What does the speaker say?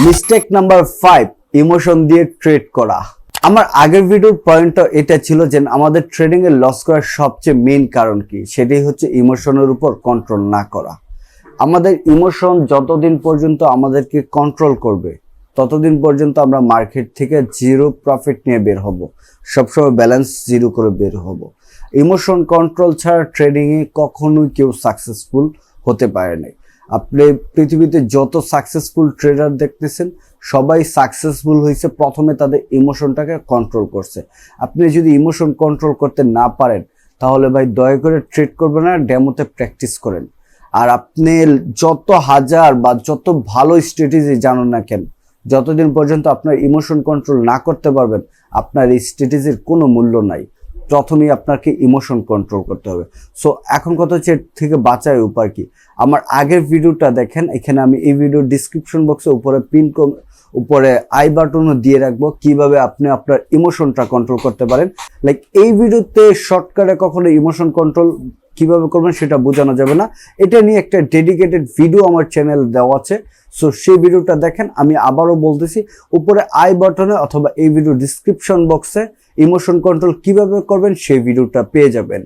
Mistake number 5, emotion দিয়ে trade করা। আমার আগের ভিডিওর পয়েন্টটা এটা ছিল যে আমাদের ট্রেডিং এ লস করার সবচেয়ে মেইন কারণ কি, সেটাই হচ্ছে ইমোশনের উপর কন্ট্রোল না করা। আমাদের ইমোশন যতদিন পর্যন্ত আমাদেরকে কন্ট্রোল করবে ততদিন পর্যন্ত আমরা মার্কেট থেকে জিরো প্রফিট নিয়ে বের হব, সবসময় ব্যালেন্স জিরো করে বের হব। ইমোশন কন্ট্রোল ছাড়া ট্রেডিং এ কখনোই কেউ সাকসেসফুল হতে পারে নাই। আপনি পৃথিবীতে যত সাকসেসফুল ট্রেডার দেখতেছেন সবাই সাকসেসফুল হয়েছে প্রথমে তাদের ইমোশনটাকে কন্ট্রোল করছে। আপনি যদি ইমোশন কন্ট্রোল করতে না পারেন তাহলে ভাই দয়া করে ট্রেড করবেন না, ডেমোতে প্র্যাকটিস করেন। আর আপনি যত হাজার বা যত ভালো স্ট্র্যাটেজি জানুন না কেন, যতদিন পর্যন্ত আপনার ইমোশন কন্ট্রোল না করতে পারবেন আপনার এই স্ট্র্যাটেজির কোনো মূল্য নাই। প্রথমেই আপনাকে ইমোশন কন্ট্রোল করতে হবে। সো এখন কথা হচ্ছে এর থেকে বাঁচার উপায় কি। আমার আগের ভিডিওটা দেখেন, এখানে আমি এই ভিডিওর ডিসক্রিপশন বক্সে উপরে আই বাটনও দিয়ে রাখবো কিভাবে আপনি আপনার ইমোশনটা কন্ট্রোল করতে পারেন। লাইক এই ভিডিওতে শর্টকাটে কখনো ইমোশন কন্ট্রোল কিভাবে করবেন সেটা বোঝানো যাবে না, এটা নিয়ে একটা ডেডিকেটেড ভিডিও আমার চ্যানেল দেওয়া আছে। সো সেই ভিডিওটা দেখেন। আমি আবারও বলতেছি, উপরে আই বাটনে অথবা এই ভিডিও ডিসক্রিপশন বক্সে ইমোশন কন্ট্রোল কিভাবে করবেন সেই ভিডিওটা পেয়ে যাবেন।